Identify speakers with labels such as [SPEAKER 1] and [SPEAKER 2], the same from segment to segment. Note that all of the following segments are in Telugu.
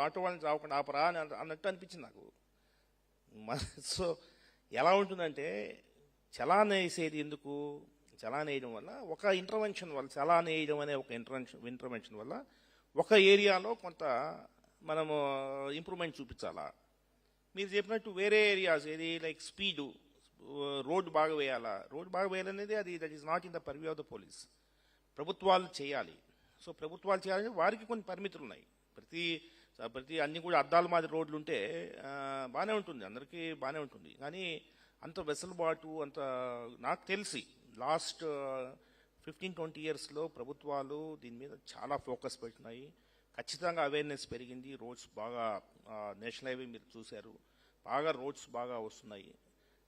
[SPEAKER 1] ఆటో వాళ్ళని చావకుండా ఆపరా అని అన్నట్టు అనిపించింది నాకు. సో ఎలా ఉంటుందంటే చలాన్ వేసేది ఎందుకు, చలాన్ వేయడం వల్ల ఒక ఇంటర్వెన్షన్ వల్ల, చలాన్ వేయడం అనే ఒక ఇంటర్వెన్షన్ వల్ల ఒక ఏరియాలో కొంత మనము ఇంప్రూవ్మెంట్ చూపించాలా. మీరు చెప్పినట్టు వేరే ఏరియాస్ ఏది లైక్ స్పీడు, రోడ్డు బాగా వేయాలా, రోడ్డు బాగా వేయాలనేది అది that is not in the purview of the police. ప్రభుత్వాలు చేయాలి. సో ప్రభుత్వాలు చేయాలంటే వారికి కొన్ని పరిమితులు ఉన్నాయి. ప్రతి అన్ని కూడా అద్దాల మాదిరి రోడ్లు ఉంటే బాగానే ఉంటుంది, అందరికీ బాగానే ఉంటుంది. కానీ అంత వెసులుబాటు అంత నాకు తెలిసి లాస్ట్ 15-20 ఇయర్స్లో ప్రభుత్వాలు దీని మీద చాలా ఫోకస్ పెట్టినాయి. ఖచ్చితంగా అవేర్నెస్ పెరిగింది. రోడ్స్ బాగా, నేషనల్ హైవే మీరు చూశారు, బాగా రోడ్స్ బాగా వస్తున్నాయి.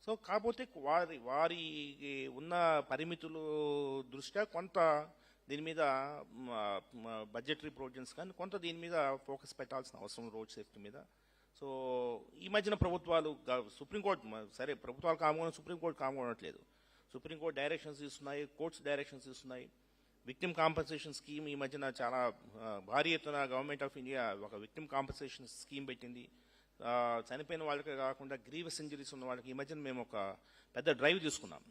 [SPEAKER 1] సో కాకపోతే వారి ఉన్న పరిమితులు దృష్ట్యా కొంత దీని మీద బడ్జెటరీ ప్రొవిజన్స్ కానీ కొంత దీని మీద ఫోకస్ పెట్టాల్సిన అవసరం రోడ్ సేఫ్టీ మీద. సో ఈ మధ్యన ప్రభుత్వాలు, సుప్రీంకోర్టు, సరే ప్రభుత్వాలు కామని సుప్రీంకోర్టు కామనట్లేదు, సుప్రీంకోర్టు డైరెక్షన్స్ ఇస్తున్నాయి, కోర్ట్స్ డైరెక్షన్స్ ఇస్తున్నాయి. విక్టిమ్ కాంపన్సేషన్ స్కీమ్ ఈ మధ్యన చాలా భారీ ఎత్తున గవర్నమెంట్ ఆఫ్ ఇండియా ఒక విక్టిమ్ కాంపన్సేషన్ స్కీమ్ పెట్టింది. చనిపోయిన వాళ్ళకే కాకుండా గ్రీవస్ ఇంజరీస్ ఉన్న వాళ్ళకి ఈ మధ్యన మేము ఒక పెద్ద డ్రైవ్ తీసుకున్నాం,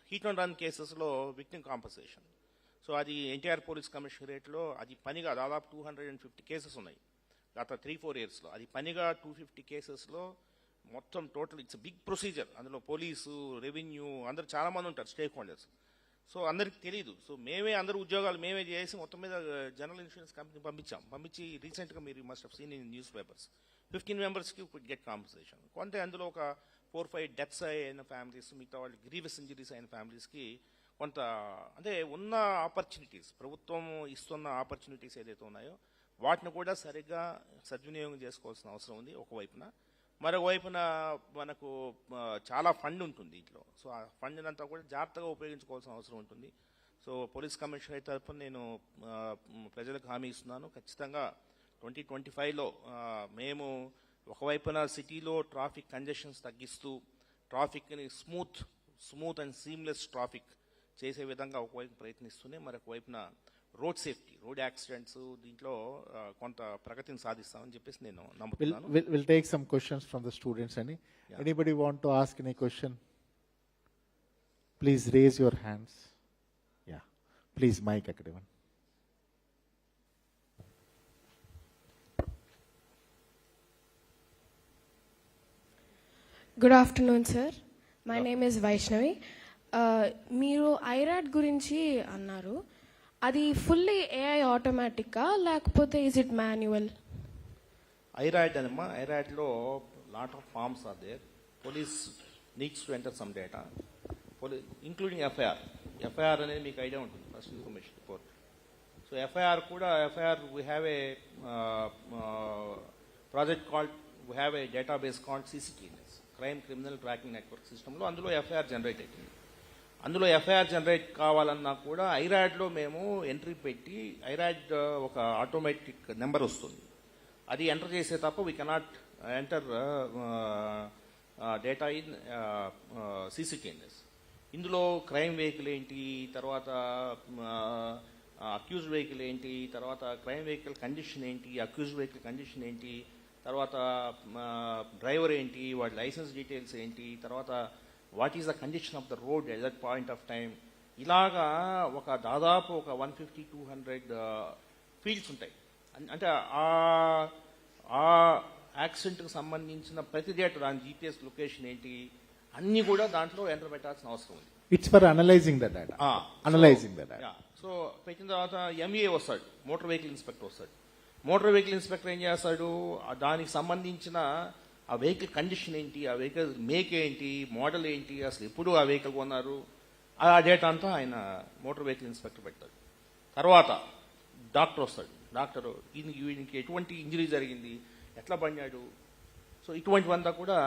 [SPEAKER 1] హీట్ అండ్ రన్ కేసెస్లో విక్టిమ్ కాంపన్సేషన్. సో అది ఎన్టీఆర్ పోలీస్ కమిషనరేట్లో అది పనిగా దాదాపు 250 కేసెస్ ఉన్నాయి గత 3-4 ఇయర్స్లో. అది పనిగా 250 కేసెస్లో మొత్తం టోటల్ ఇట్స్ బిగ్ ప్రొసీజర్. అందులో పోలీసు, రెవెన్యూ అందరు చాలామంది ఉంటారు స్టేక్ హోల్డర్స్. సో అందరికి తెలియదు. సో అందరు ఉద్యోగాలు మేమే చేసి మొత్తం మీద జనరల్ ఇన్సూరెన్స్ కంపెనీ పంపించి రీసెంట్గా మీరు must have seen in news papers 15 మెంబర్స్కి కుడ్ గెట్ కాంపన్సేషన్. కొంత అందులో ఒక 4-5 డెత్స్ అయిన ఫ్యామిలీస్, మిగతా వాళ్ళు గ్రీవస్ ఇంజరీస్ అయిన ఫ్యామిలీస్కి కొంత అంటే ఉన్న ఆపర్చునిటీస్, ప్రభుత్వం ఇస్తున్న ఆపర్చునిటీస్ ఏదైతే ఉన్నాయో వాటిని కూడా సరిగ్గా సద్వినియోగం చేసుకోవాల్సిన అవసరం ఉంది ఒకవైపున. మరోవైపున మనకు చాలా ఫండ్ ఉంటుంది ఇంట్లో. సో ఆ ఫండ్ అంతా కూడా జాగ్రత్తగా ఉపయోగించుకోవాల్సిన అవసరం ఉంటుంది. సో పోలీస్ కమిషనర్ తరఫున నేను ప్రజలకు హామీ ఇస్తున్నాను, ఖచ్చితంగా 2025లో మేము ఒకవైపున సిటీలో ట్రాఫిక్ కంజెషన్స్ తగ్గిస్తూ ట్రాఫిక్ని స్మూత్ అండ్ సీమ్లెస్ ట్రాఫిక్ చేసే విధంగా ఒకవైపు ప్రయత్నిస్తూనే మరొక వైపున రోడ్ సేఫ్టీ, రోడ్ యాక్సిడెంట్స్ దీంట్లో కొంత ప్రగతిని సాధిస్తామని చెప్పేసి నేను నమ్ముతున్నాను.
[SPEAKER 2] We'll take some questions from the students. Anybody want to ask any question? Please raise your hands. Yeah, please mic akadevan.
[SPEAKER 3] Good afternoon, sir. My name is Vaishnavi. మీరు ఐరాడ్ గురించి అన్నారు, అది ఫుల్లీ ఏఐ ఆటోమేటిక్గా లేకపోతే ఈజ్ ఇట్ మాన్యువల్?
[SPEAKER 1] ఐరాడ్ అనమ్మా, ఐరాడ్లో lot of forms are there. Police needs to enter some data, including FIR అనేది మీకు ఐడియా ఉంటుంది, first information report. So FIR we have a project called, we have a database called CCTNS, crime criminal tracking network సిస్టంలో. అందులో ఎఫ్ఐఆర్ జనరేట్ అవుతుంది. అందులో ఎఫ్ఐఆర్ జనరేట్ కావాలన్నా కూడా ఐరాడ్లో మేము ఎంట్రీ పెట్టి, ఐరాడ్ ఒక ఆటోమేటిక్ నెంబర్ వస్తుంది, అది ఎంటర్ చేసే తప్ప we cannot enter data in CCTNS. ఇందులో క్రైమ్ వెహికల్ ఏంటి, తర్వాత అక్యూజ్డ్ వెహికల్ ఏంటి, తర్వాత క్రైమ్ వెహికల్ కండిషన్ ఏంటి, అక్యూజ్డ్ వెహికల్ కండిషన్ ఏంటి, తర్వాత డ్రైవర్ ఏంటి, వాడి లైసెన్స్ డీటెయిల్స్ ఏంటి, తర్వాత what is the condition of the road at that point of time. ఇలాగా దాదాపు ఒక 150-200 ఫీల్డ్స్ ఉంటాయి. అంటే ఆ యాక్సిడెంట్కి సంబంధించిన ప్రతి డేటా, దాని GPS లొకేషన్ ఏంటి, అన్నీ కూడా దాంట్లో ఎంటర్ పెట్టాల్సిన అవసరం ఉంది.
[SPEAKER 2] It's for analysing the data.
[SPEAKER 1] So పెట్టిన తర్వాత MVA వస్తాడు, మోటార్ వెహికల్ ఇన్స్పెక్టర్ వస్తాడు. మోటార్ వెహికల్ ఇన్స్పెక్టర్ ఏం చేస్తాడు, దానికి సంబంధించిన ఆ వెహికల్ కండిషన్ ఏంటి, ఆ వెహికల్ మేక్ ఏంటి, మోడల్ ఏంటి, అసలు ఎప్పుడు ఆ వెహికల్ కొన్నారు, ఆ డేటా అంతా ఆయన మోటార్ వెహికల్ ఇన్స్పెక్టర్ పెడతాడు. తర్వాత డాక్టర్ వస్తాడు, డాక్టర్ వీనికి ఎటువంటి ఇంజరీ జరిగింది, ఎట్లా పడినాడు, సో ఇటువంటివంతా కూడా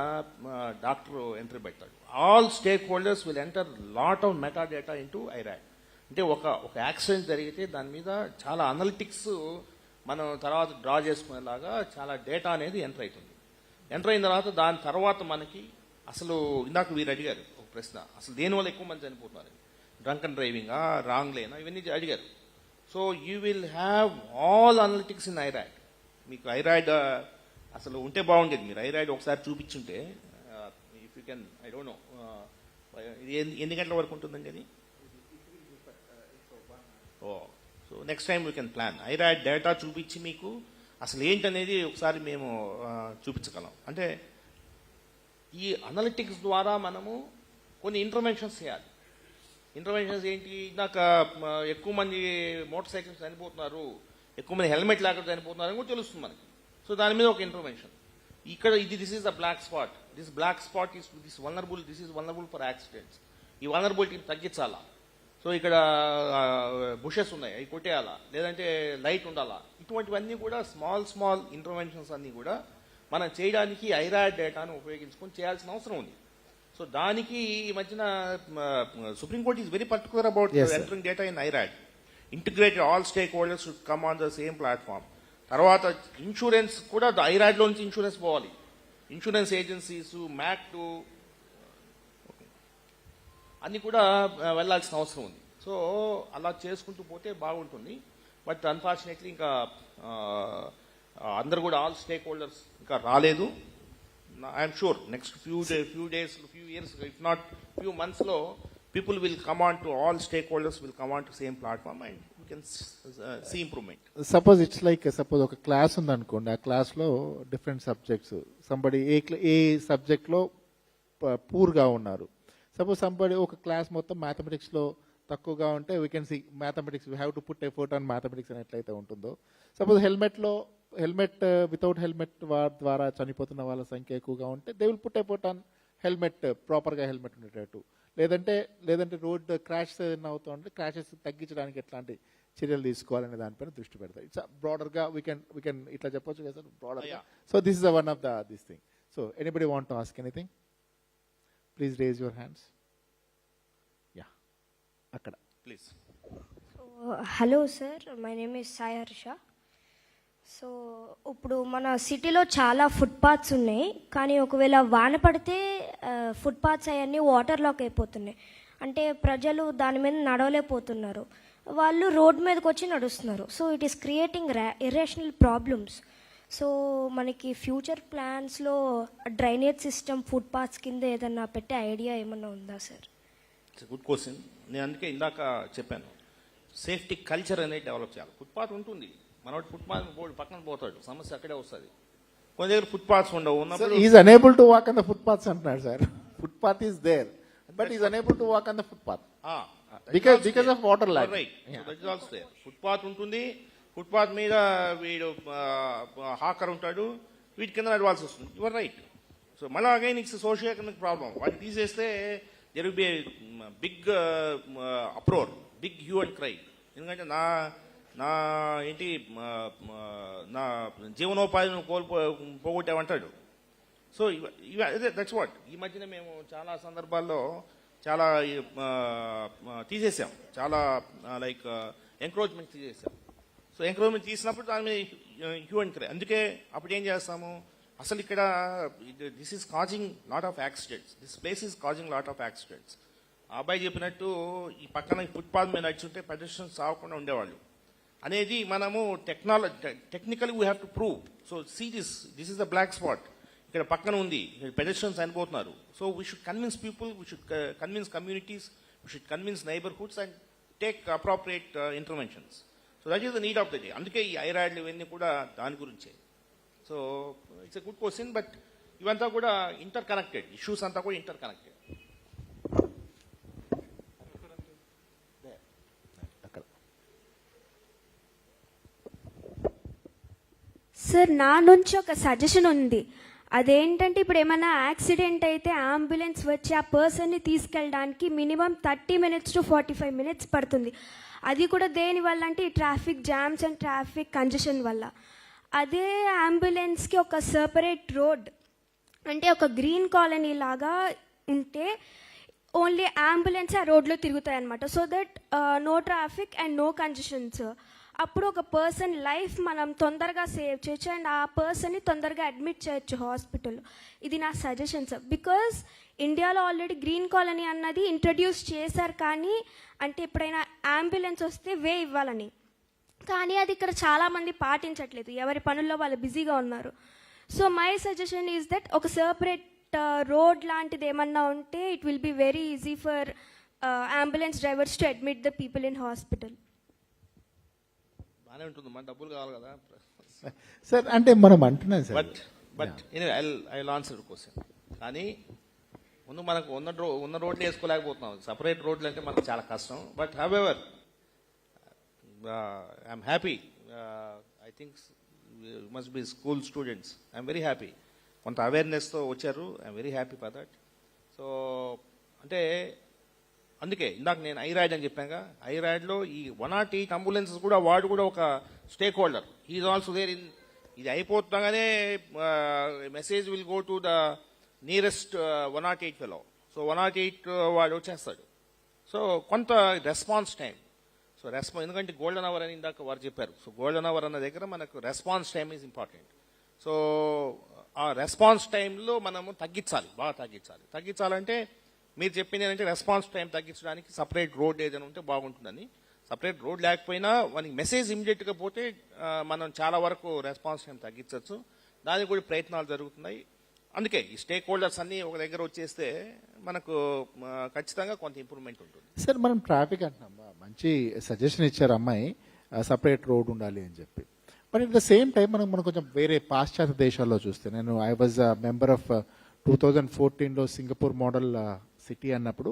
[SPEAKER 1] డాక్టర్ ఎంట్రీ పెడతాడు. All stake holders will enter lot of meta data into iRAD. అంటే ఒక యాక్సిడెంట్ జరిగితే దాని మీద చాలా అనలిటిక్స్ మనం తర్వాత డ్రా చేసుకునేలాగా చాలా డేటా అనేది ఎంటర్ అవుతుంది. ఎంటర్ అయిన దాని తర్వాత మనకి అసలు ఇందాక వీరు అడిగారు ఒక ప్రశ్న, అసలు దేనివల్ల ఎక్కువ మంది చనిపోతున్నారు, డ్రంక్ అండ్ డ్రైవింగా, రాంగ్ లేనా, ఇవన్నీ అడిగారు. So you will have all analytics in iRAD. మీకు ఐరాయిడ్ అసలు ఉంటే బాగుండేది. మీరు ఐరాయిడ్ ఒకసారి చూపించుంటే, if you can, I don't know, ఇది ఎన్ని గంటల వరకు ఉంటుందండి అది? Oh, so next time we can plan. IRAD data చూపించి మీకు అసలు ఏంటనేది ఒకసారి మేము చూపించగలం. అంటే ఈ అనలిటిక్స్ ద్వారా మనము కొన్ని ఇంటర్వెన్షన్స్ చేయాలి. ఇంటర్వెన్షన్స్ ఏంటి? ఇందాక ఎక్కువ మంది మోటార్ సైకిల్స్ చనిపోతున్నారు, ఎక్కువ మంది హెల్మెట్ లేకుండా చనిపోతున్నారు అని కూడా తెలుస్తుంది మనకి. సో దాని మీద ఒక ఇంటర్వెన్షన్. ఇక్కడ this is the black spot. This black spot this is vulnerable for accidents. ఈ వల్నరబిలిటీని తగ్గించాలా. సో ఇక్కడ బుషెస్ ఉన్నాయి, అవి కొట్టేయాలా, లేదంటే లైట్ ఉండాలా. ఇటువంటివన్నీ కూడా స్మాల్ ఇంటర్వెన్షన్స్ అన్నీ కూడా మనం చేయడానికి ఐరాయిడ్ డేటాను ఉపయోగించుకొని చేయాల్సిన అవసరం ఉంది. సో దానికి ఈ మధ్యన supreme court is very particular about entering data in iRAD. Integrated all stake holders should come on the same platform. తర్వాత ఇన్సూరెన్స్ కూడా ఐరాయిడ్లో నుంచి ఇన్సూరెన్స్ పోవాలి. ఇన్సూరెన్స్ ఏజెన్సీస్, మ్యాక్ట్ అన్ని కూడా వెళ్లాల్సిన అవసరం ఉంది. సో అలా చేసుకుంటూ పోతే బాగుంటుంది. బట్ అన్ఫార్చునేట్లీ ఇంకా అందరు కూడా ఆల్ స్టేక్ హోల్డర్స్ ఇంకా రాలేదు. I'm sure next few days, few years, if not few months లో people will come on to, all stakeholders will come on to same platform and we can see improvement.
[SPEAKER 2] Suppose it's like suppose ఒక క్లాస్ ఉందనుకోండి, ఆ క్లాస్లో డిఫరెంట్ సబ్జెక్ట్స్, సంబడి ఏ సబ్జెక్ట్లో పూర్గా ఉన్నారు. సపోజ్ సంబడి ఒక క్లాస్ మొత్తం మ్యాథమెటిక్స్లో తక్కువగా ఉంటే we can see mathematics, we have to put effort on mathematics అని ఎట్లయితే ఉంటుందో. సపోజ్ హెల్మెట్ వితౌట్ హెల్మెట్ ద్వారా చనిపోతున్న వాళ్ళ సంఖ్య ఎక్కువగా ఉంటే they will put effort on helmet, ప్రాపర్గా హెల్మెట్ ఉండేటట్టు. లేదంటే రోడ్ క్రాష్ ఏదైనా అవుతూ ఉంటే క్రాషెస్ తగ్గించడానికి ఎట్లాంటి చర్యలు తీసుకోవాలనే దానిపైన దృష్టి పెడతాయి. ఇట్స్ బ్రాడర్గా వీ కెన్ ఇట్లా చెప్పొచ్చు కదా సార్, బ్రాడర్గా. So this is one of this thing. So anybody want to ask anything? Please raise your hands. Ya, అక్కడ
[SPEAKER 1] please.
[SPEAKER 4] Hello sir, my name is Sai Harsha. So ఇప్పుడు మన సిటీలో చాలా ఫుట్పాత్స్ ఉన్నాయి, కానీ ఒకవేళ వాన పడితే ఫుట్పాత్స్ అవన్నీ వాటర్లోకి అయిపోతున్నాయి. అంటే ప్రజలు దాని మీద నడవలేకపోతున్నారు, వాళ్ళు రోడ్ మీదకి వచ్చి నడుస్తున్నారు. So it is creating irrational problems. So మనకి ఫ్యూచర్ ప్లాన్స్లో డ్రైనేజ్ సిస్టమ్ ఫుట్పాత్స్ కింద ఏదన్నా పెట్టే ఐడియా ఏమన్నా ఉందా సార్?
[SPEAKER 1] It's good question. నేను అందుకే ఇందాక చెప్పాను, సేఫ్టీ కల్చర్ అనేది డెవలప్ చేయాలి. ఫుట్పాత్ ఉంటుంది, మనోడు ఫుట్పాత్ పక్కన పోతాడు, సమస్య అక్కడే వస్తుంది. కొన్ని దగ్గర ఫుట్పాత్స్ ఉండవు.
[SPEAKER 2] Is unable to walk on the footpaths అంటున్నాడు సార్. Footpath is there but is unable to walk on the footpath because of water log.
[SPEAKER 1] Right, that is also there. Footpath ఉంటుంది, ఫుట్పాత్ మీద వీడు హాకర్ ఉంటాడు, వీటి కింద నడవాల్సి వస్తుంది. Your right. సో మళ్ళీ again it's socio economic problem. వాటిని తీసేస్తే there will be big uproar, big hue and cry. ఎందుకంటే నా జీవనోపాధిని పోగొట్టామంటాడు. So that's what. ఈ మధ్యన మేము చాలా సందర్భాల్లో చాలా తీసేసాం, చాలా లైక్ ఎంక్రోచ్మెంట్ తీసేసాం. సో ఎంక్రోచ్మెంట్ తీసినప్పుడు దాని మీద హ్యూ అండ్ క్రై. అందుకే అప్పుడు ఏం చేస్తాము, అసలు ఇక్కడ this is causing lot of accidents, this place is causing lot of accidents. ఆ అబ్బాయి చెప్పినట్టు ఈ పక్కన ఫుట్పాత్ మీద నడుచుంటే పెడెస్ట్రియన్స్ సాగకుండా ఉండేవాళ్ళు అనేది మనము technically we have to prove. So see this is the black spot. ఇక్కడ పక్కన ఉంది, పెడెస్ట్రియన్స్ చనిపోతున్నారు. So we should convince people, we should convince communities, we should convince neighbourhoods and take appropriate interventions. So that is the need of the day. అందుకే ఈ ఐరాయిడ్లు ఇవన్నీ కూడా దాని గురించే. So it's a good question, but ఇవంతా కూడా ఇంటర్ కనెక్టెడ్, ఇష్యూస్ అంతా కూడా ఇంటర్ కనెక్టెడ్.
[SPEAKER 4] సార్, నా నుంచి ఒక సజెషన్ ఉంది. అదేంటంటే ఇప్పుడు ఏమైనా యాక్సిడెంట్ అయితే అంబులెన్స్ వచ్చి ఆ పర్సన్ని తీసుకెళ్ళడానికి మినిమం 30 minutes to 45 minutes పడుతుంది. అది కూడా దేనివల్ల అంటే ఈ traffic jams and traffic congestion వల్ల. అదే అంబులెన్స్కి ఒక సెపరేట్ రోడ్, అంటే ఒక గ్రీన్ కాలనీ లాగా ఉంటే ఓన్లీ అంబులెన్స్ ఆ రోడ్లో తిరుగుతాయి అన్నమాట. So that no traffic and no congestions. అప్పుడు ఒక పర్సన్ లైఫ్ మనం తొందరగా సేవ్ చేయొచ్చు అండ్ ఆ పర్సన్ని తొందరగా అడ్మిట్ చేయొచ్చు హాస్పిటల్లో. ఇది నా సజెషన్ సార్. బికాస్ ఇండియాలో ఆల్రెడీ గ్రీన్ కాలనీ అన్నది ఇంట్రడ్యూస్ చేశారు, కానీ అంటే ఎప్పుడైనా అంబులెన్స్ వస్తే వే ఇవ్వాలని. కానీ అది ఇక్కడ చాలామంది పాటించట్లేదు, ఎవరి పనుల్లో వాళ్ళు బిజీగా ఉన్నారు. So my suggestion is that ఒక సపరేట్ రోడ్ లాంటిది ఏమన్నా ఉంటే it will be very easy for ambulance drivers to admit the people in hospital.
[SPEAKER 1] బాగానే ఉంటుంది, మన డబ్బులు కావాలి కదా.
[SPEAKER 2] సార్ అంటే మనం అంటున్నాం sir,
[SPEAKER 1] but I will answer question. కానీ ముందు మనకు ఉన్న రోడ్లు వేసుకోలేకపోతున్నాం, సపరేట్ రోడ్లు అంటే మనకు చాలా కష్టం. But however I'm happy. I think must be school students. I'm very happy, కొంత అవేర్నెస్తో వచ్చారు. I'm very happy for that. So అంటే అందుకే ఇందాక నేను ఐరాయిడ్ అని చెప్పాక, ఐరాయిడ్లో ఈ 108 అంబులెన్సెస్ కూడా వాడు కూడా ఒక stake holder. Is also there in. ఇది అయిపోతుండగానే message will go to the nearest 108 fellow. So 108 వాడు వచ్చేస్తాడు. సో కొంత రెస్పాన్స్ టైం. సో ఎందుకంటే గోల్డెన్ అవర్ అని ఇందాక వారు చెప్పారు. సో గోల్డెన్ అవర్ అన్న దగ్గర మనకు response time is important. So ఆ రెస్పాన్స్ టైంలో మనము తగ్గించాలి, బాగా తగ్గించాలి. తగ్గించాలంటే మీరు చెప్పింది ఏంటంటే రెస్పాన్స్ టైం తగ్గించడానికి సపరేట్ రోడ్ ఏదైనా ఉంటే బాగుంటుందని. సపరేట్ రోడ్ లేకపోయినా మనకి మెసేజ్ ఇమీడియట్గా పోతే మనం చాలా వరకు రెస్పాన్స్ టైం తగ్గించవచ్చు. దానికి కూడా ప్రయత్నాలు జరుగుతున్నాయి. అందుకే ఈ స్టేక్ హోల్డర్స్ అన్ని ఒక దగ్గర వచ్చేస్తే మనకు ఖచ్చితంగా కొంత ఇంప్రూవ్మెంట్ ఉంటుంది.
[SPEAKER 2] సార్ మనం ట్రాఫిక్ అంటున్నాం, మంచి సజెషన్ ఇచ్చారు అమ్మాయి, సపరేట్ రోడ్ ఉండాలి అని చెప్పి. But at the same time మనం కొంచెం వేరే పాశ్చాత్య దేశాల్లో చూస్తే, నేను ఐ వాజ్ మెంబర్ ఆఫ్ 2014లో సింగపూర్ మోడల్ సిటీ అన్నప్పుడు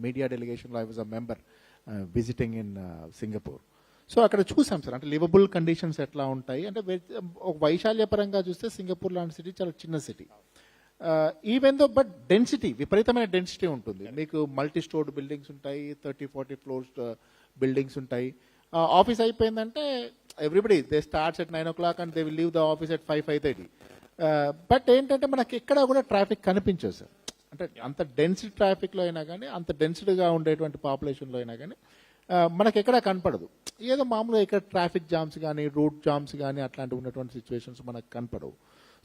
[SPEAKER 2] మీడియా డెలిగేషన్లో I was a member visiting in Singapore. So అక్కడ చూసాం సార్, అంటే లివబుల్ కండిషన్స్ ఎట్లా ఉంటాయి అంటే, ఒక వైశాల్యపరంగా చూస్తే సింగపూర్ లాంటి సిటీ చాలా చిన్న city. Even though but density, విపరీతమైన డెన్సిటీ ఉంటుంది. మీకు మల్టీ స్టోర్డ్ బిల్డింగ్స్ ఉంటాయి, 30-40 ఫ్లోర్స్ బిల్డింగ్స్ ఉంటాయి. ఆఫీస్ అయిపోయిందంటే everybody they starts at 9 o'clock and they will leave the office at 5-5:30. But ఏంటంటే మనకి ఎక్కడా కూడా ట్రాఫిక్ కనిపించదు సార్. అంటే అంత డెన్సిటీ ట్రాఫిక్లో అయినా కానీ, అంత డెన్సిటీగా ఉండేటువంటి పాపులేషన్లో అయినా కానీ మనకి ఎక్కడా కనపడదు. ఏదో మామూలుగా ఇక్కడ ట్రాఫిక్ జామ్స్ కానీ, రూట్ జామ్స్ కానీ అట్లాంటివి ఉన్నటువంటి సిచ్యువేషన్స్ మనకు కనపడవు.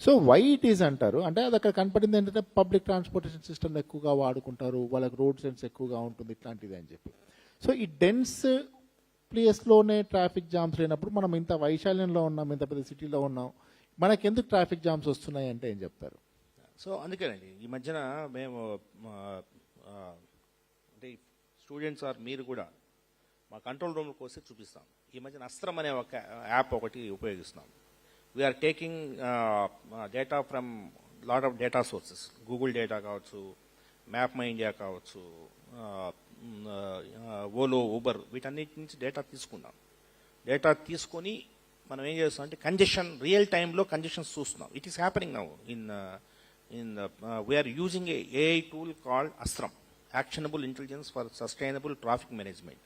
[SPEAKER 2] సో వై ఇట్ ఈజ్ అంటారు అంటే, అది అక్కడ కనపడింది ఏంటంటే పబ్లిక్ ట్రాన్స్పోర్టేషన్ సిస్టమ్ ఎక్కువగా వాడుకుంటారు, వాళ్ళకి రోడ్ సెన్స్ ఎక్కువగా ఉంటుంది ఇట్లాంటిది అని చెప్పి. సో ఈ డెన్స్ ప్లేస్లోనే ట్రాఫిక్ జామ్స్ లేనప్పుడు మనం ఇంత వైశాల్యంలో ఉన్నాం, ఇంత పెద్ద సిటీలో ఉన్నాం, మనకి ఎందుకు ట్రాఫిక్ జామ్స్ వస్తున్నాయి అంటే ఏం చెప్తారు?
[SPEAKER 1] సో అందుకేనండి ఈ మధ్యన మేము అంటే స్టూడెంట్స్ మీరు కూడా మా కంట్రోల్ రూమ్కి వస్తే చూపిస్తాం. ఈ మధ్యన అస్త్రం అనే ఒక యాప్ ఒకటి ఉపయోగిస్తున్నాం. We're taking data from lot of data sources, Google data కావచ్చు, మ్యాప్ మై ఇండియా కావచ్చు, ఓలో, ఊబర్, వీటన్నిటి నుంచి డేటా తీసుకున్నాం. డేటా తీసుకొని మనం ఏం చేస్తాం అంటే కంజెషన్, రియల్ టైంలో కంజెషన్స్ చూస్తున్నాం. It is happening now we're using a AI tool called Astram, actionable intelligence for sustainable traffic management.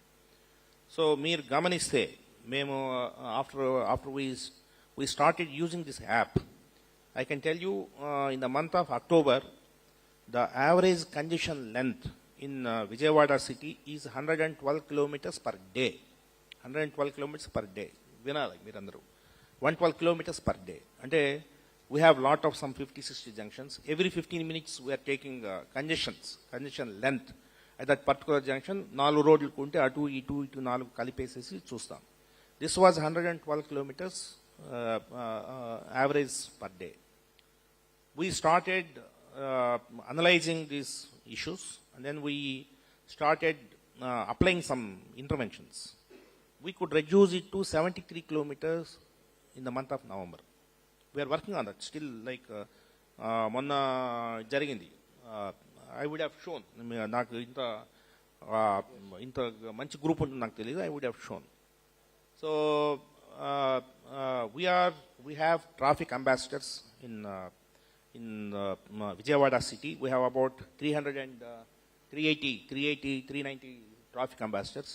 [SPEAKER 1] So మీరు గమనిస్తే మేము after we started using this app, I can tell you in the month of October, the average congestion length in Vijayawada city is 112 kilometers per day. 112 kilometers per day. Vinala Mirandaru. 112 kilometers per day. And we have lot of some 50-60 junctions. Every 15 minutes we are taking congestion length at that particular junction. 4 roadlu kunte atu itu 4 kalipesesi chustam. This was 112 kilometers average per day. We started analyzing these issues, and then we started applying some interventions. We could reduce it to 73 kilometers in the month of November. We are working on that still, like monna jarigindi. I would have shown, నాకు ఇంత మంచి గ్రూప్ ఉంటుంది నాకు తెలియదు, I would have shown. So we have traffic ambassadors in Vijayawada city. We have about 390 traffic ambassadors.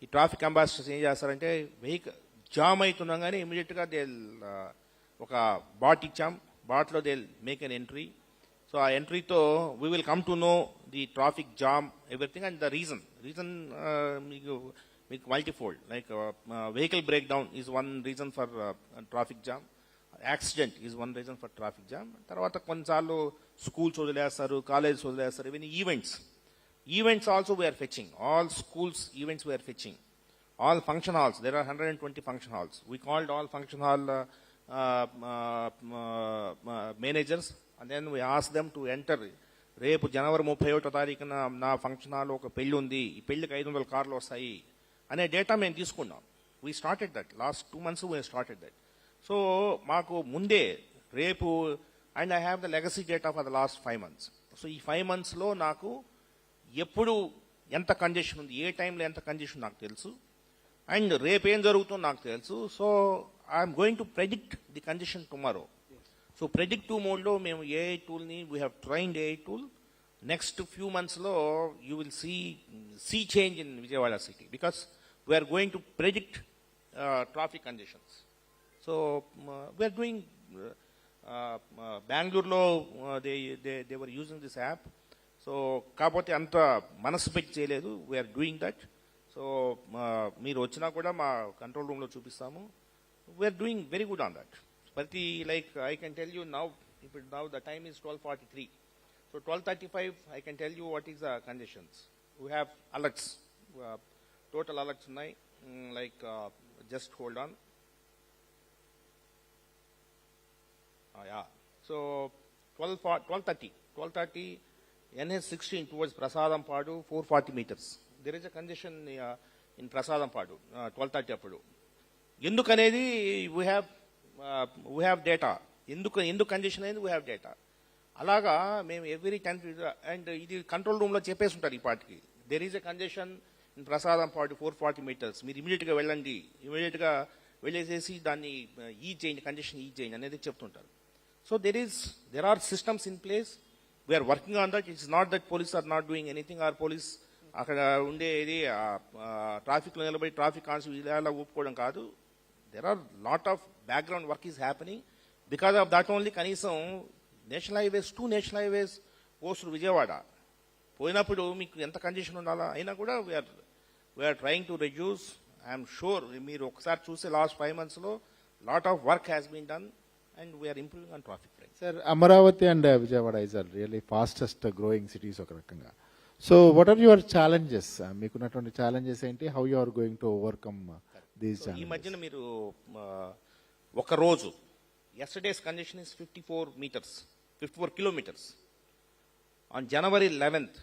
[SPEAKER 1] ఈ ట్రాఫిక్ అంబాసిడర్స్ ఏం చేస్తారంటే, వెహికల్ జామ్ అవుతుండగానే ఇమీడియట్గా దే ఒక బాట్ ఇచ్చాం, బాట్లో they make an entry. So ఆ ఎంట్రీతో we will come to know the traffic jam everything and the reason మీకు multifold, like vehicle break down is one reason for traffic jam, accident is one reason for traffic jam. తర్వాత కొన్నిసార్లు స్కూల్స్ వదిలేస్తారు, కాలేజెస్ వదిలేస్తారు, ఇవన్నీ events also we are fetching. All schools events we are fetching all function halls. There are 120 function halls. We called all function hall managers, and then we asked them to enter. రేపు జనవరి 31వ తారీఖున నా ఫంక్షన్ హాల్ ఒక పెళ్లి ఉంది, ఈ పెళ్లికి 500 కార్లు వస్తాయి అనే డేటా మేము తీసుకున్నాం. We started that last 2 months. We started that. So మాకు ముందే రేపు, and I have the legacy data for the last 5 months. So ఈ 5 monthsలో నాకు ఎప్పుడు ఎంత కంజెషన్ ఉంది, ఏ టైంలో ఎంత కంజెషన్ నాకు తెలుసు, అండ్ రేపు ఏం జరుగుతుందో నాకు తెలుసు. So I'm going to predict the congestion tomorrow. So predictive మోడ్లో మేము ఏఐ టూల్ని, we have trained AI tool. Next few మంత్స్లో you will see change in Vijayawada city, because we're going to predict traffic conditions. So we're doing బెంగళూరులో they were using this app. So కాకపోతే అంత మనసు పెట్టి చేయలేదు. We are doing that. సో మీరు వచ్చినా కూడా మా కంట్రోల్ రూమ్లో చూపిస్తాము. We're doing very good on that. ప్రతి like I can tell you now, ఇప్పుడు now the time is 12:43. So 12:35 I can tell you what is the conditions. We have alerts, total alerts ఉన్నాయి. Like just hold on. So 12:30 NH16 towards Prasadam-Padu, 440 meters. There is a congestion in Prasadam-Padu, 12:30 అప్పుడు. ఎందుకనేది వీ హ్యావ్ డేటా. ఎందుకు కంజెషన్ అయింది, వీ హ్యావ్ డేటా. అలాగా మేము ఎవ్రీ 10 అండ్ ఇది కంట్రోల్ రూమ్లో చెప్పేసి ఉంటారు ఈ పాటికి. There is a congestion in Prasadam-Padu 440 meters. మీరు ఇమీడియట్గా వెళ్ళండి, ఇమీడియట్గా వెళ్ళేసేసి దాన్ని ఈ చేయండి, కంజెషన్ ఈ చేయండి అనేది చెప్తుంటారు. So there are systems in place. We are working on that. It's not that police are not doing anything. Our police అక్కడ ఉండేది ట్రాఫిక్లో నిలబడి ట్రాఫిక్ కాన్స్టేబుల్ ఇలా ఒప్పుకోవడం కాదు. There are lot of background work is happening. Because of that only కనీసం national highways 2 national highways post Vijayawada పోయినప్పుడు మీకు ఎంత కండిషన్ ఉండాలా, అయినా కూడా we're trying to reduce. I'm sure మీరు ఒకసారి చూస్తే లాస్ట్ 5 monthsలో lot of work has been done and we are improving on traffic crime.
[SPEAKER 2] Sir, Amaravati and Vijayawada is really fastest growing cities ఒక రకంగా. So what are your challenges? మీకున్నటువంటి challenges ఏంటి? How you are going to overcome these
[SPEAKER 1] ఈ
[SPEAKER 2] challenges?
[SPEAKER 1] మధ్యన మీరు ఒక రోజు yesterday's congestion is 54 kilometers. On January 11th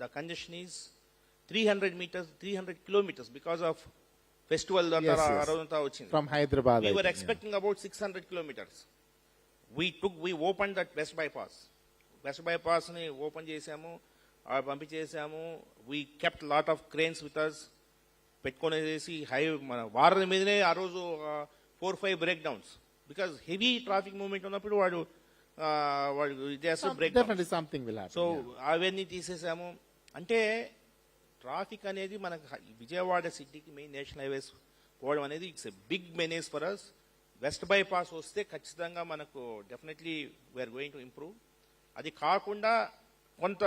[SPEAKER 1] the congestion is 300 kilometers because of festival అంతా వచ్చింది.
[SPEAKER 2] From Hyderabad.
[SPEAKER 1] We were expecting about 600 kilometers. We opened that West bypass ని ఓపెన్ చేసాము, పంపించేసాము. We kept lot of cranes with us. పెట్టుకునేసి మన వారం మీదనే ఆ రోజు 4-5 break downs, because heavy traffic movement ఉన్నప్పుడు వాడు break.
[SPEAKER 2] Definitely something will happen.
[SPEAKER 1] So అవన్నీ తీసేసాము. అంటే ట్రాఫిక్ అనేది మనకు విజయవాడ సిటీకి మెయిన్ నేషనల్ హైవేస్ పోవడం అనేది it's a big menace for us. West bypass వస్తే ఖచ్చితంగా మనకు definitely we're going to improve. అది కాకుండా కొంత